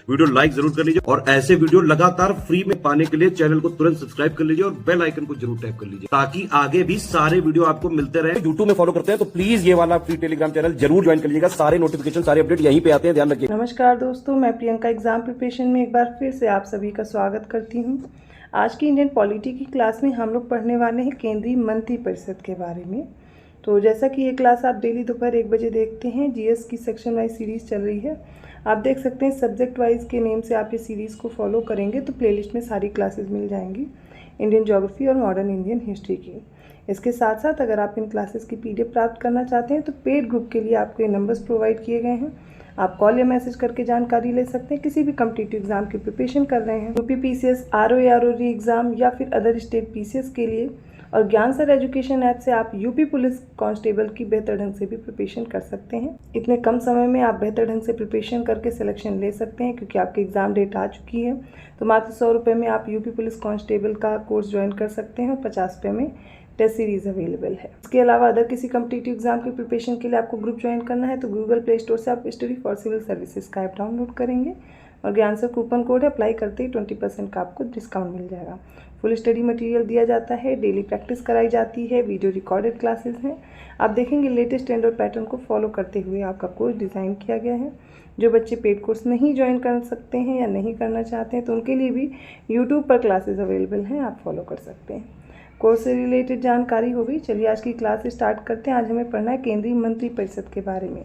Video like जरूर कर लीजिए और ऐसे वीडियो लगातार फ्री में पाने के लिए चैनल को तुरंत सब्सक्राइब कर लीजिए और बेल आइकन को जरूर टैप कर लीजिए ताकि आगे भी सारे वीडियो आपको मिलते रहे। यूट्यूब में फॉलो करते हैं तो प्लीज ये वाला फ्री टेलीग्राम चैनल जरूर ज्वाइन कर लीजिएगा। सारे नोटिफिकेशन सारे अपडेट यहीं पे आते हैं, ध्यान रखिए। नमस्कार दोस्तों, मैं प्रियंका एग्जाम प्रिपरेशन में एक बार फिर से आप सभी का स्वागत करती हूँ। आज की इंडियन पॉलिटी की क्लास में हम लोग पढ़ने वाले हैं केंद्रीय मंत्री परिषद के बारे में। तो जैसा कि ये क्लास आप डेली दोपहर 1 बजे देखते हैं, जीएस की सेक्शन वाइज सीरीज़ चल रही है। आप देख सकते हैं सब्जेक्ट वाइज के नेम से आप ये सीरीज़ को फॉलो करेंगे तो प्लेलिस्ट में सारी क्लासेस मिल जाएंगी इंडियन ज्योग्राफी और मॉडर्न इंडियन हिस्ट्री की। इसके साथ साथ अगर आप इन क्लासेस की पीडीएफ प्राप्त करना चाहते हैं तो पेड ग्रुप के लिए आपको ये नंबर्स प्रोवाइड किए गए हैं। आप कॉल या मैसेज करके जानकारी ले सकते हैं। किसी भी कॉम्पिटिटिव एग्जाम की प्रिपरेशन कर रहे हैं, यूपी पीसीएस, आरओई एग्जाम या फिर अदर स्टेट पीसीएस के लिए, और ज्ञान सर एजुकेशन ऐप से आप यूपी पुलिस कांस्टेबल की बेहतर ढंग से भी प्रिपरेशन कर सकते हैं। इतने कम समय में आप बेहतर ढंग से प्रिपरेशन करके सिलेक्शन ले सकते हैं क्योंकि आपकी एग्ज़ाम डेट आ चुकी है। तो मात्र 100 रुपये में आप यूपी पुलिस कांस्टेबल का कोर्स ज्वाइन कर सकते हैं और 50 रुपये में टेस्ट सीरीज़ अवेलेबल है। इसके अलावा अदर किसी कॉम्पिटिटिव एग्जाम की प्रिपरेशन के लिए आपको ग्रुप ज्वाइन करना है तो गूगल प्ले स्टोर से आप स्टडी फॉर सिविल सर्विसेज का ऐप डाउनलोड करेंगे और ज्ञान सर कूपन कोड अप्लाई करते ही 20% का आपको डिस्काउंट मिल जाएगा। फुल स्टडी मटेरियल दिया जाता है, डेली प्रैक्टिस कराई जाती है, वीडियो रिकॉर्डेड क्लासेस हैं। आप देखेंगे लेटेस्ट ट्रेंड और पैटर्न को फॉलो करते हुए आपका कोर्स डिज़ाइन किया गया है। जो बच्चे पेड कोर्स नहीं ज्वाइन कर सकते हैं या नहीं करना चाहते हैं तो उनके लिए भी यूट्यूब पर क्लासेस अवेलेबल हैं, आप फॉलो कर सकते हैं। कोर्स से रिलेटेड जानकारी हो गई। चलिए आज की क्लास स्टार्ट करते हैं। आज हमें पढ़ना है केंद्रीय मंत्री परिषद के बारे में।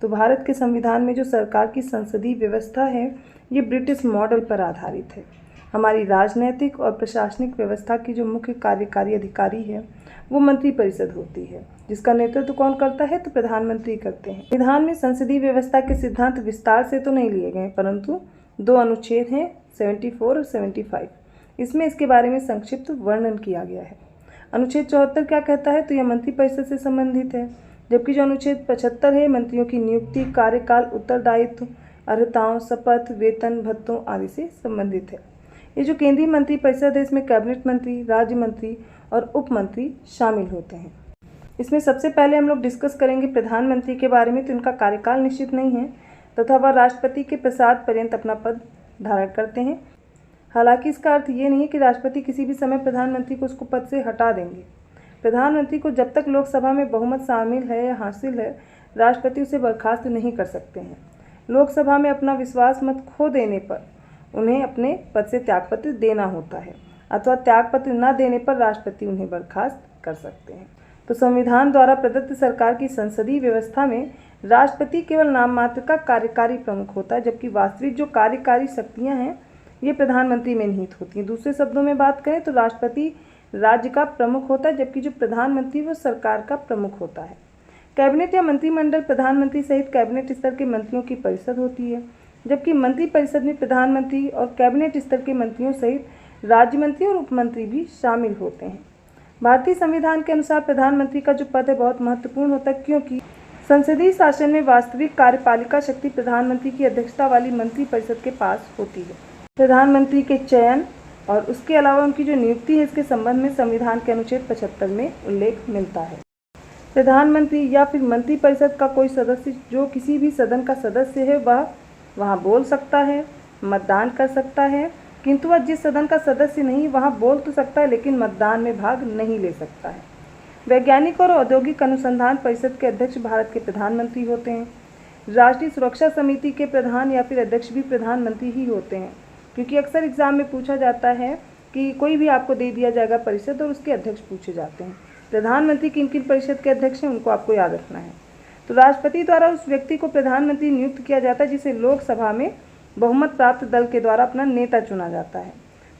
तो भारत के संविधान में जो सरकार की संसदीय व्यवस्था है ये ब्रिटिश मॉडल पर आधारित है। हमारी राजनीतिक और प्रशासनिक व्यवस्था की जो मुख्य कार्यकारी अधिकारी है वो मंत्री परिषद होती है, जिसका नेतृत्व कौन करता है तो प्रधानमंत्री करते हैं। संविधान में संसदीय व्यवस्था के सिद्धांत विस्तार से तो नहीं लिए गए, परंतु 2 अनुच्छेद हैं 74 और 75। इसमें इसके बारे में संक्षिप्त वर्णन किया गया है। अनुच्छेद 74 क्या कहता है तो यह मंत्री परिषद से संबंधित है, जबकि जो अनुच्छेद 75 है मंत्रियों की नियुक्ति, कार्यकाल, उत्तरदायित्व, अर्हताओं, शपथ, वेतन, भत्तों आदि से संबंधित है। ये जो केंद्रीय मंत्री परिषद है इसमें कैबिनेट मंत्री, राज्य मंत्री और उप मंत्री शामिल होते हैं। इसमें सबसे पहले हम लोग डिस्कस करेंगे प्रधानमंत्री के बारे में। तो इनका कार्यकाल निश्चित नहीं है तथा वह राष्ट्रपति के प्रसाद पर्यंत अपना पद धारण करते हैं। हालांकि इसका अर्थ ये नहीं है कि राष्ट्रपति किसी भी समय प्रधानमंत्री को उसको पद से हटा देंगे। प्रधानमंत्री को जब तक लोकसभा में बहुमत शामिल है या हासिल है, राष्ट्रपति उसे बर्खास्त नहीं कर सकते हैं। लोकसभा में अपना विश्वास मत खो देने पर उन्हें अपने पद से त्यागपत्र देना होता है अथवा त्यागपत्र न देने पर राष्ट्रपति उन्हें बर्खास्त कर सकते हैं। तो संविधान द्वारा प्रदत्त सरकार की संसदीय व्यवस्था में राष्ट्रपति केवल नाम मात्र का कार्यकारी प्रमुख होता है, जबकि वास्तविक जो कार्यकारी शक्तियाँ हैं ये प्रधानमंत्री में निहित होती हैं। दूसरे शब्दों में बात करें तो राष्ट्रपति राज्य का प्रमुख होता है, जबकि जो प्रधानमंत्री वो सरकार का प्रमुख होता है। कैबिनेट या मंत्रिमंडल प्रधानमंत्री सहित कैबिनेट स्तर के मंत्रियों की परिषद होती है, जबकि मंत्री परिषद में प्रधानमंत्री और कैबिनेट स्तर के मंत्रियों सहित राज्य मंत्री और उपमंत्री भी शामिल होते हैं। भारतीय संविधान के अनुसार प्रधानमंत्री का जो पद है बहुत महत्वपूर्ण होता है, क्योंकि संसदीय शासन में वास्तविक कार्यपालिका शक्ति प्रधानमंत्री की अध्यक्षता वाली मंत्री परिषद के पास होती है। प्रधानमंत्री के चयन और उसके अलावा उनकी जो नियुक्ति है इसके संबंध में संविधान के अनुच्छेद 75 में उल्लेख मिलता है। प्रधानमंत्री या फिर मंत्री परिषद का कोई सदस्य जो किसी भी सदन का सदस्य है वह वहाँ बोल सकता है, मतदान कर सकता है, किंतु वह जिस सदन का सदस्य नहीं वहाँ बोल तो सकता है लेकिन मतदान में भाग नहीं ले सकता है। वैज्ञानिक और औद्योगिक अनुसंधान परिषद के अध्यक्ष भारत के प्रधानमंत्री होते हैं। राष्ट्रीय सुरक्षा समिति के प्रधान या फिर अध्यक्ष भी प्रधानमंत्री ही होते हैं, क्योंकि अक्सर एग्जाम में पूछा जाता है कि कोई भी आपको दे दिया जाएगा परिषद और उसके अध्यक्ष पूछे जाते हैं। प्रधानमंत्री किन किन परिषद के अध्यक्ष हैं उनको आपको याद रखना है। तो राष्ट्रपति द्वारा उस व्यक्ति को प्रधानमंत्री नियुक्त किया जाता है जिसे लोकसभा में बहुमत प्राप्त दल के द्वारा अपना नेता चुना जाता है।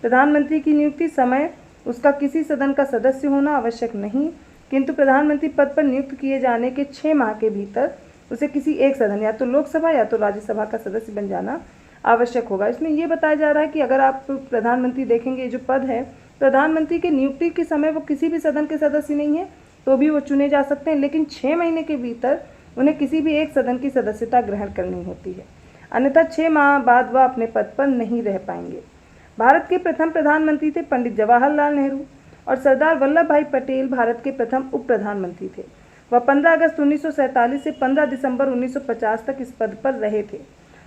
प्रधानमंत्री की नियुक्ति समय उसका किसी सदन का सदस्य होना आवश्यक नहीं, किंतु प्रधानमंत्री पद पर नियुक्त किए जाने के 6 माह के भीतर उसे किसी एक सदन या तो लोकसभा या तो राज्यसभा का सदस्य बन जाना आवश्यक होगा। इसमें यह बताया जा रहा है कि अगर आप प्रधानमंत्री देखेंगे, जो पद है प्रधानमंत्री के नियुक्ति के समय वो किसी भी सदन के सदस्य नहीं है तो भी वो चुने जा सकते हैं, लेकिन 6 महीने के भीतर उन्हें किसी भी एक सदन की सदस्यता ग्रहण करनी होती है, अन्यथा 6 माह बाद वह अपने पद पर नहीं रह पाएंगे। भारत के प्रथम प्रधानमंत्री थे पंडित जवाहरलाल नेहरू और सरदार वल्लभ भाई पटेल भारत के प्रथम उप प्रधानमंत्री थे। वह 15 अगस्त 1947 से 15 दिसंबर 1950 तक इस पद पर रहे थे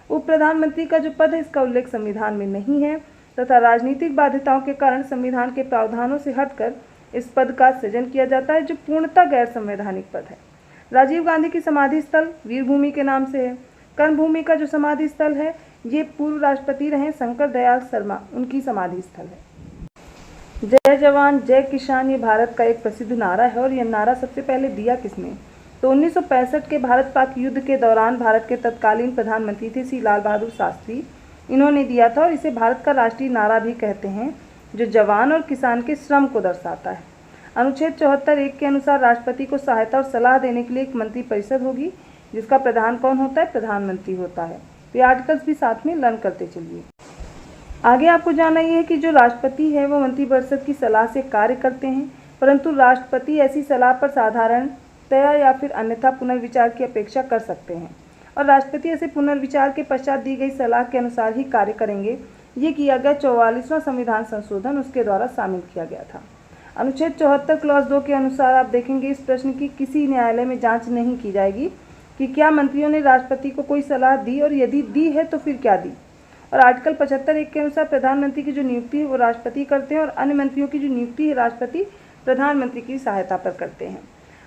उप प्रधानमंत्री का जो पद है इसका उल्लेख संविधान में नहीं है तथा राजनीतिक बाध्यताओं के कारण संविधान के प्रावधानों से हटकर इस पद का सृजन किया जाता है, जो पूर्णतः गैर संवैधानिक पद है। राजीव गांधी की समाधि स्थल वीरभूमि के नाम से है। कर्मभूमि का जो समाधि स्थल है ये पूर्व राष्ट्रपति रहे शंकर दयाल शर्मा, उनकी समाधि स्थल है। जय जवान जय किसान ये भारत का एक प्रसिद्ध नारा है और यह नारा सबसे पहले दिया किसने? तो 1965 के भारत पाक युद्ध के दौरान भारत के तत्कालीन प्रधानमंत्री थे श्री लाल बहादुर शास्त्री, इन्होंने दिया था और इसे भारत का राष्ट्रीय नारा भी कहते हैं, जो जवान और किसान के श्रम को दर्शाता है। अनुच्छेद 74(1) के अनुसार राष्ट्रपति को सहायता और सलाह देने के लिए एक मंत्रिपरिषद होगी, जिसका प्रधान कौन होता है? प्रधानमंत्री होता है। तो ये आर्टिकल्स भी साथ में लर्न करते चलिए। आगे आपको जानना ये है कि जो राष्ट्रपति है वो मंत्रिपरिषद की सलाह से कार्य करते हैं, परंतु राष्ट्रपति ऐसी सलाह पर साधारणतया या फिर अन्यथा पुनर्विचार की अपेक्षा कर सकते हैं और राष्ट्रपति ऐसे पुनर्विचार के पश्चात दी गई सलाह के अनुसार ही कार्य करेंगे। ये किया गया 44वां संविधान संशोधन उसके द्वारा शामिल किया गया था। अनुच्छेद 74 क्लॉज 2 के अनुसार आप देखेंगे इस प्रश्न की किसी न्यायालय में जाँच नहीं की जाएगी कि क्या मंत्रियों ने राष्ट्रपति को कोई सलाह दी और यदि दी है तो फिर क्या दी। और आर्टिकल 75(1) के अनुसार प्रधानमंत्री की जो नियुक्ति है वो राष्ट्रपति करते हैं और अन्य मंत्रियों की जो नियुक्ति है राष्ट्रपति प्रधानमंत्री की सहायता पर करते हैं।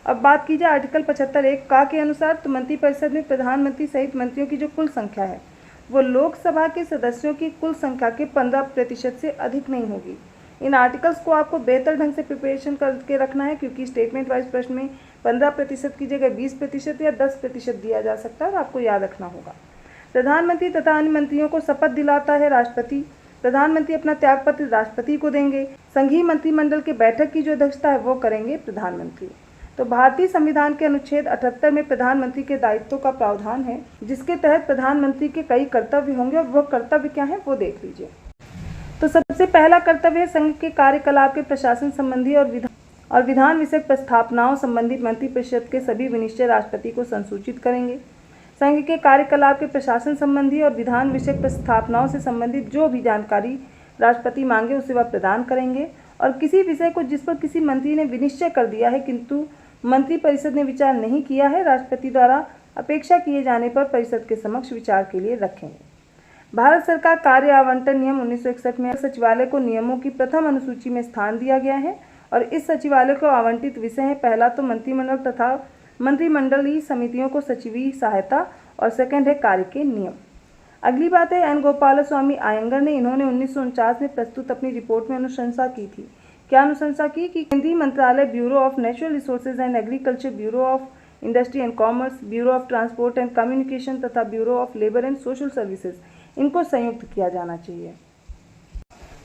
अब बात की जाए आर्टिकल 75(1) का के अनुसार, तो मंत्रिपरिषद में प्रधानमंत्री सहित मंत्रियों की जो कुल संख्या है वो लोकसभा के सदस्यों की कुल संख्या के 15% से अधिक नहीं होगी। इन आर्टिकल्स को आपको बेहतर ढंग से प्रिपरेशन करके रखना है, क्योंकि स्टेटमेंट वाइज प्रश्न में 15% की जगह 20% या 10% दिया जा सकता है और आपको याद रखना होगा। प्रधानमंत्री तथा अन्य मंत्रियों को शपथ दिलाता है राष्ट्रपति। प्रधानमंत्री अपना त्यागपत्र राष्ट्रपति को देंगे। संघीय मंत्रिमंडल के बैठक की जो अध्यक्षता है वो करेंगे प्रधानमंत्री। तो भारतीय संविधान के अनुच्छेद 78 में प्रधानमंत्री के दायित्वों का प्रावधान है, जिसके तहत प्रधानमंत्री के कई कर्तव्य होंगे और वह कर्तव्य क्या है वो देख लीजिए। तो सबसे पहला कर्तव्य है संघ के कार्यकलाप के प्रशासन संबंधी और विधान विषयक प्रस्थापनाओं संबंधित मंत्रिपरिषद के सभी विनिश्चय राष्ट्रपति को संसूचित करेंगे। संघ के कार्यकलाप के प्रशासन संबंधी और विधान विषयक प्रस्थापनाओं से संबंधित जो भी जानकारी राष्ट्रपति मांगे उसे वह प्रदान करेंगे और किसी विषय को जिस पर किसी मंत्री ने विनिश्चय कर दिया है किंतु मंत्रिपरिषद ने विचार नहीं किया है, राष्ट्रपति द्वारा अपेक्षा किए जाने पर परिषद के समक्ष विचार के लिए रखेंगे। भारत सरकार कार्य आवंटन नियम 1961 में सचिवालय को नियमों की प्रथम अनुसूची में स्थान दिया गया है और इस सचिवालय को आवंटित विषय है पहला तो मंत्रिमंडल तथा मंत्रिमंडलीय समितियों को सचिवीय सहायता और सेकंड है कार्य के नियम। अगली बात है एन गोपालस्वामी आयंगर ने इन्होंने 1949 में प्रस्तुत अपनी रिपोर्ट में अनुशंसा की थी। क्या अनुशंसा की कि केंद्रीय मंत्रालय bureau of natural resources and agriculture, bureau of industry and commerce, bureau of transport and communication तथा bureau of labour and social services इनको संयुक्त किया जाना चाहिए।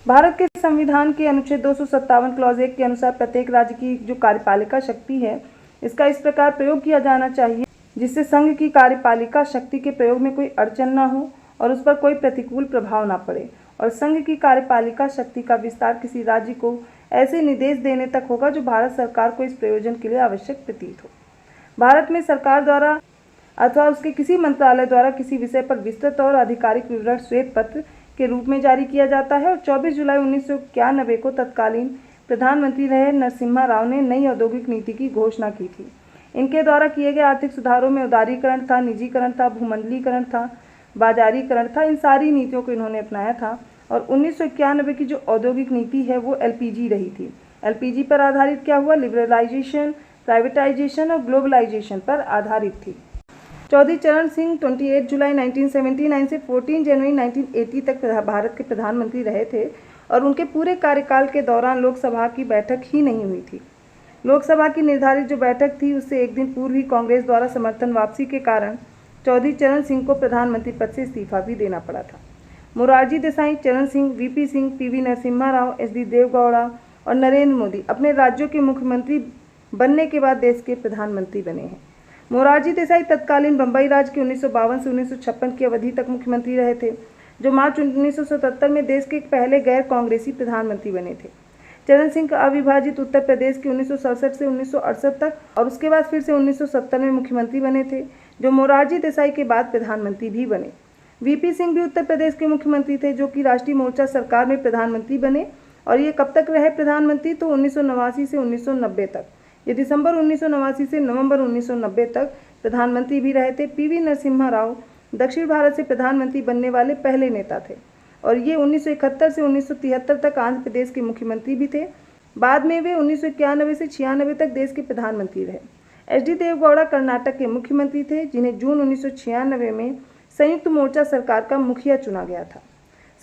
भारत के संविधान के अनुच्छेद 257 क्लॉज 1 के अनुसार प्रत्येक राज्य की जो कार्यपालिका शक्ति है इसका इस प्रकार प्रयोग किया जाना चाहिए जिससे संघ की कार्यपालिका शक्ति के प्रयोग में कोई अड़चन न हो और उस पर कोई प्रतिकूल प्रभाव न पड़े और संघ की कार्यपालिका शक्ति का विस्तार किसी राज्य को ऐसे निर्देश देने तक होगा जो भारत सरकार को इस प्रयोजन के लिए आवश्यक प्रतीत हो। भारत में सरकार द्वारा अथवा उसके किसी मंत्रालय द्वारा किसी विषय पर विस्तृत और आधिकारिक विवरण श्वेत पत्र के रूप में जारी किया जाता है और 24 जुलाई 1991 को तत्कालीन प्रधानमंत्री रहे नरसिम्हा राव ने नई औद्योगिक नीति की घोषणा की थी। इनके द्वारा किए गए आर्थिक सुधारों में उदारीकरण था, निजीकरण था, भूमंडलीकरण था, बाजारीकरण था, इन सारी नीतियों को इन्होंने अपनाया था और 1991 की जो औद्योगिक नीति है वो एलपीजी रही थी। एलपीजी पर आधारित क्या हुआ? लिबरलाइजेशन, प्राइवेटाइजेशन और ग्लोबलाइजेशन पर आधारित थी। चौधरी चरण सिंह 28 जुलाई 1979 से 14 जनवरी 1980 तक भारत के प्रधानमंत्री रहे थे और उनके पूरे कार्यकाल के दौरान लोकसभा की बैठक ही नहीं हुई थी। लोकसभा की निर्धारित जो बैठक थी उससे एक दिन पूर्व ही कांग्रेस द्वारा समर्थन वापसी के कारण चौधरी चरण सिंह को प्रधानमंत्री पद से इस्तीफा भी देना पड़ा था। Morarji Desai, Charan Singh, VP Singh, PV Narasimha Rao, SD Devegowda और नरेंद्र मोदी अपने राज्यों के मुख्यमंत्री बनने के बाद देश के प्रधानमंत्री बने हैं। मोरारजी देसाई तत्कालीन बंबई राज्य के 1952 से 1956 की अवधि तक मुख्यमंत्री रहे थे, जो मार्च 1977 में देश के पहले गैर कांग्रेसी प्रधानमंत्री बने थे। चरण सिंह का अविभाजित उत्तर प्रदेश के 1967 से 1968 तक और उसके बाद फिर से 1970 में मुख्यमंत्री बने थे, जो मोरारजी देसाई के बाद प्रधानमंत्री भी बने। वीपी सिंह भी उत्तर प्रदेश के मुख्यमंत्री थे, जो कि राष्ट्रीय मोर्चा सरकार में प्रधानमंत्री बने और ये कब तक रहे प्रधानमंत्री? तो 1989 से 1990 तक। ये दिसंबर 1989 से नवंबर 1990 तक प्रधानमंत्री भी रहे थे। पीवी नरसिम्हा राव दक्षिण भारत से प्रधानमंत्री बनने वाले पहले नेता थे और ये 1971 से 1973 तक आंध्र प्रदेश के मुख्यमंत्री भी थे। बाद में वे 1991 से 96 तक देश के प्रधानमंत्री रहे। एच.डी. देवगौड़ा कर्नाटक के मुख्यमंत्री थे, जिन्हें जून 1996 में संयुक्त मोर्चा सरकार का मुखिया चुना गया था।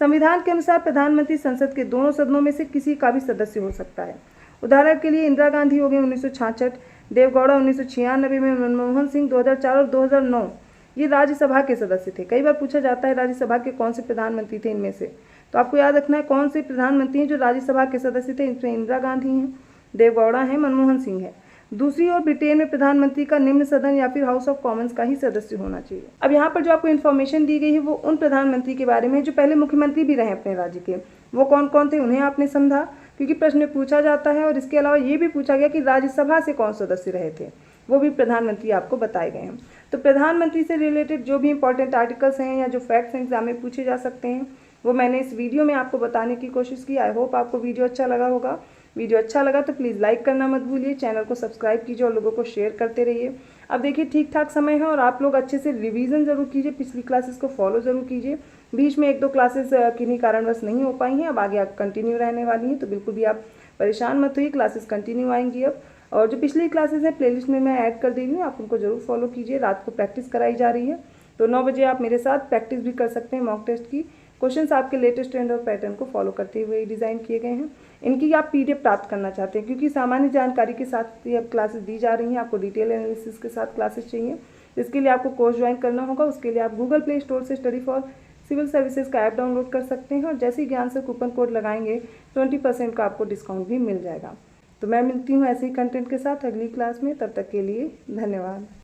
संविधान के अनुसार प्रधानमंत्री संसद के दोनों सदनों में से किसी का भी सदस्य हो सकता है। उदाहरण के लिए इंदिरा गांधी हो गए 1966, देवगौड़ा 1996 में, मनमोहन सिंह 2004 और 2009 ये राज्यसभा के सदस्य थे। कई बार पूछा जाता है राज्यसभा के कौन से प्रधानमंत्री थे इनमें से, तो आपको याद रखना है कौन से प्रधानमंत्री हैं जो राज्यसभा के सदस्य थे। इसमें इंदिरा गांधी हैं, देवगौड़ा हैं, मनमोहन सिंह है। दूसरी ओर ब्रिटेन में प्रधानमंत्री का निम्न सदन या फिर हाउस ऑफ कॉमन्स का ही सदस्य होना चाहिए। अब यहाँ पर जो आपको इन्फॉर्मेशन दी गई है वो उन प्रधानमंत्री के बारे में जो पहले मुख्यमंत्री भी रहे अपने राज्य के। वो कौन कौन थे उन्हें आपने समझा, क्योंकि प्रश्न में पूछा जाता है। और इसके अलावा ये भी पूछा गया कि राज्यसभा से कौन सदस्य रहे थे, वो भी प्रधानमंत्री आपको बताए गए हैं। तो प्रधानमंत्री से रिलेटेड जो भी इंपॉर्टेंट आर्टिकल्स हैं या जो फैक्ट्स एग्जाम में पूछे जा सकते हैं वो मैंने इस वीडियो में आपको बताने की कोशिश की। आई होप आपको वीडियो अच्छा लगा होगा। वीडियो अच्छा लगा तो प्लीज़ लाइक करना मत भूलिए, चैनल को सब्सक्राइब कीजिए और लोगों को शेयर करते रहिए। अब देखिए ठीक ठाक समय है और आप लोग अच्छे से रिवीजन ज़रूर कीजिए, पिछली क्लासेस को फॉलो ज़रूर कीजिए। बीच में 1-2 क्लासेस किन्हीं कारणवश नहीं हो पाई हैं, अब आगे आप कंटिन्यू रहने वाली हैं, तो बिल्कुल भी आप परेशान मत होइए, क्लासेस कंटिन्यू आएंगी अब। और जो पिछली क्लासेस हैं प्लेलिस्ट में मैं ऐड कर दे रही हूँ, आप उनको जरूर फॉलो कीजिए। रात को प्रैक्टिस कराई जा रही है, तो 9 बजे आप मेरे साथ प्रैक्टिस भी कर सकते हैं मॉक टेस्ट की। क्वेश्चंस आपके लेटेस्ट ट्रेंड और पैटर्न को फॉलो करते हुए डिज़ाइन किए गए हैं। इनकी आप PDF प्राप्त करना चाहते हैं, क्योंकि सामान्य जानकारी के साथ ही अब क्लासेस दी जा रही हैं, आपको डिटेल एनालिसिस के साथ क्लासेस चाहिए। इसके लिए आपको कोर्स ज्वाइन करना होगा। उसके लिए आप गूगल प्ले स्टोर से स्टडी फॉर सिविल सर्विसेज का ऐप डाउनलोड कर सकते हैं और जैसे ही ज्ञान से कूपन कोड लगाएंगे 20% का आपको डिस्काउंट भी मिल जाएगा। तो मैं मिलती हूँ ऐसे ही कंटेंट के साथ अगली क्लास में, तब तक के लिए धन्यवाद।